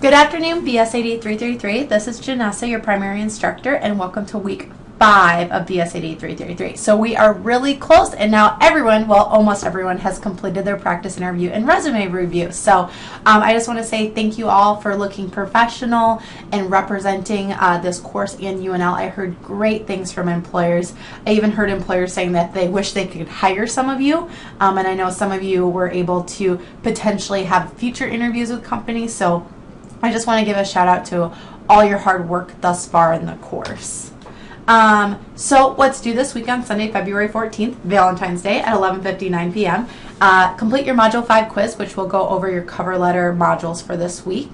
Good afternoon, BSAD 333. This is Janessa, your primary instructor, and welcome to week 5 of BSAD 333. So we are really close, and now everyone, well, almost everyone, has completed their practice interview and resume review. So I just want to say thank you all for looking professional and representing this course in UNL. I heard great things from employers. I even heard employers saying that they wish they could hire some of you, and I know some of you were able to potentially have future interviews with companies. So I just want to give a shout out to all your hard work thus far in the course. So let's do this week on Sunday, February 14th, Valentine's Day at 11:59 p.m. Complete your Module 5 quiz, which will go over your cover letter modules for this week.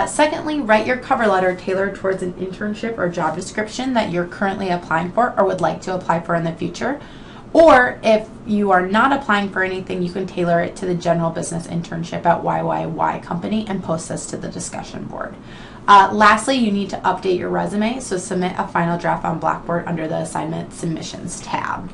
Secondly, write your cover letter tailored towards an internship or job description that you're currently applying for or would like to apply for in the future. Or if you are not applying for anything, you can tailor it to the general business internship at YYY company and post this to the discussion board. Lastly, you need to update your resume, so submit a final draft on Blackboard under the Assignment Submissions tab.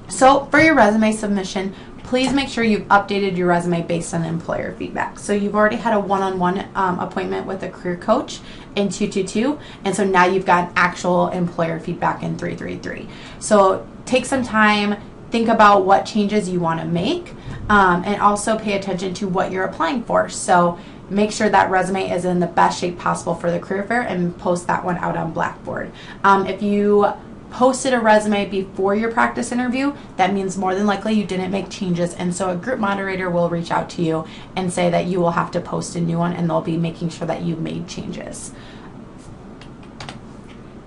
So for your resume submission, please make sure you've updated your resume based on employer feedback. So you've already had a one-on-one appointment with a career coach in 222, and so now you've got actual employer feedback in 333. So take some time, think about what changes you want to make, and also pay attention to what you're applying for. So make sure that resume is in the best shape possible for the career fair and post that one out on Blackboard. If you posted a resume before your practice interview, that means more than likely you didn't make changes, and so a group moderator will reach out to you and say that you will have to post a new one, and they'll be making sure that you've made changes.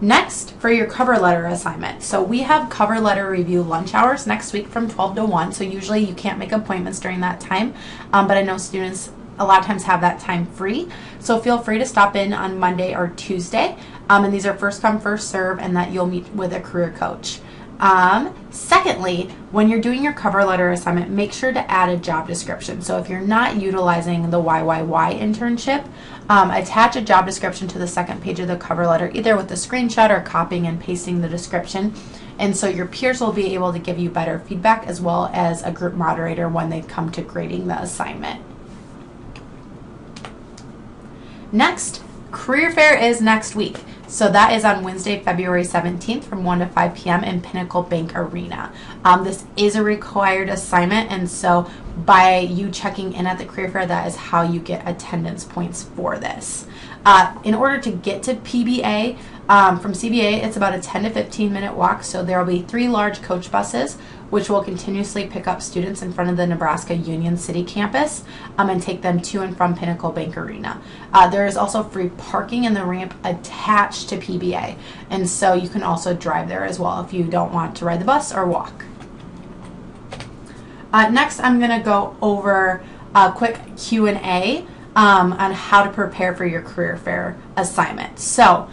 Next, for your cover letter assignment. So we have cover letter review lunch hours next week from 12 to 1, so usually you can't make appointments during that time, but I know students a lot of times have that time free, so feel free to stop in on Monday or Tuesday, and these are first come first serve, and that you'll meet with a career coach. Secondly, when you're doing your cover letter assignment, make sure to add a job description. So if you're not utilizing the YYY internship, attach a job description to the second page of the cover letter, either with a screenshot or copying and pasting the description, and so your peers will be able to give you better feedback, as well as a group moderator when they come to grading the assignment. Next, career fair is next week. So that is on Wednesday, February 17th from 1 to 5 p.m. in Pinnacle Bank Arena. This is a required assignment, and so by you checking in at the career fair, that is how you get attendance points for this. In order to get to PBA, from CBA, it's about a 10 to 15 minute walk, so there will be 3 large coach buses which will continuously pick up students in front of the Nebraska Union City campus and take them to and from Pinnacle Bank Arena. There is also free parking in the ramp attached to PBA, and so you can also drive there as well if you don't want to ride the bus or walk. Next, I'm going to go over a quick Q&A on how to prepare for your career fair assignment. So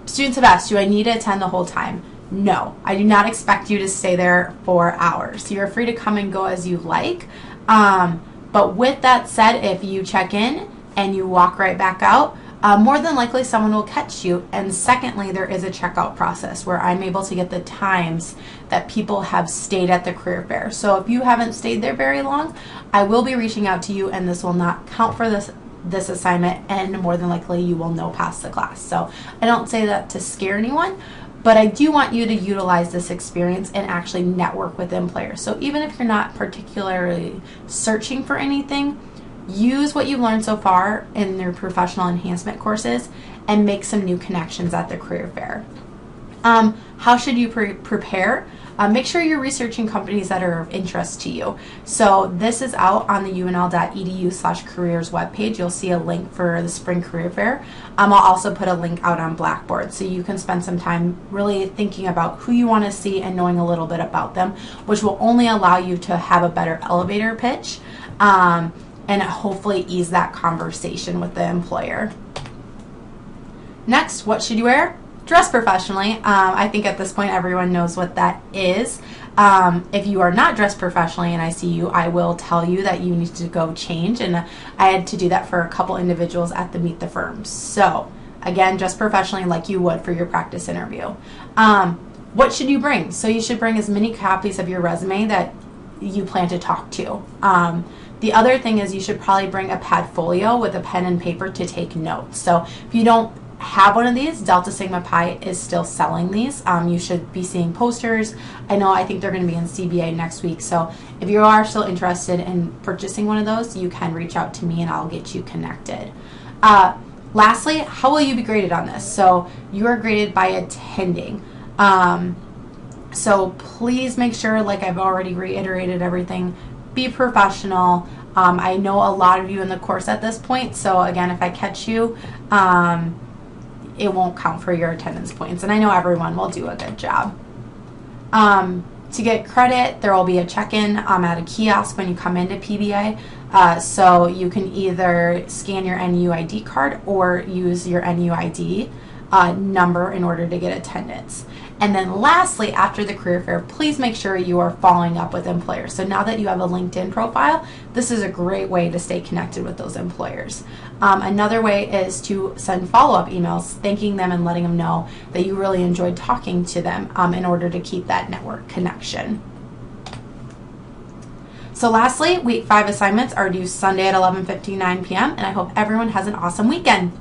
students have asked, do I need to attend the whole time? No, I do not expect you to stay there for hours. You're free to come and go as you like. But with that said, if you check in and you walk right back out, more than likely someone will catch you. And secondly, there is a checkout process where I'm able to get the times that people have stayed at the career fair. So if you haven't stayed there very long, I will be reaching out to you, and this will not count for this assignment, and more than likely you will know past the class. So I don't say that to scare anyone, but I do want you to utilize this experience and actually network with employers. So even if you're not particularly searching for anything, use what you've learned so far in your professional enhancement courses and make some new connections at the career fair. How should you prepare? Make sure you're researching companies that are of interest to you. So this is out on the unl.edu/careers webpage. You'll see a link for the spring career fair. I'll also put a link out on Blackboard, so you can spend some time really thinking about who you want to see and knowing a little bit about them, which will only allow you to have a better elevator pitch and hopefully ease that conversation with the employer. Next, what should you wear? Dress professionally. I think at this point everyone knows what that is. If you are not dressed professionally and I see you, I will tell you that you need to go change, and I had to do that for a couple individuals at the Meet the Firms. So again, dress professionally like you would for your practice interview. What should you bring? So you should bring as many copies of your resume that you plan to talk to. The other thing is you should probably bring a Padfolio with a pen and paper to take notes. So if you don't have one of these, Delta Sigma Pi is still selling these. You should be seeing posters. I think they're going to be in CBA next week. So if you are still interested in purchasing one of those, you can reach out to me and I'll get you connected. Lastly, how will you be graded on this? So you are graded by attending. So please make sure, like I've already reiterated everything, be professional. I know a lot of you in the course at this point. So again, if I catch you, it won't count for your attendance points. And I know everyone will do a good job. To get credit, there will be a check-in at a kiosk when you come into PBA. So you can either scan your NUID card or use your NUID number in order to get attendance. And then lastly, after the career fair, please make sure you are following up with employers. So now that you have a LinkedIn profile, this is a great way to stay connected with those employers. Another way is to send follow-up emails, thanking them and letting them know that you really enjoyed talking to them in order to keep that network connection. So lastly, week 5 assignments are due Sunday at 11:59 p.m. and I hope everyone has an awesome weekend.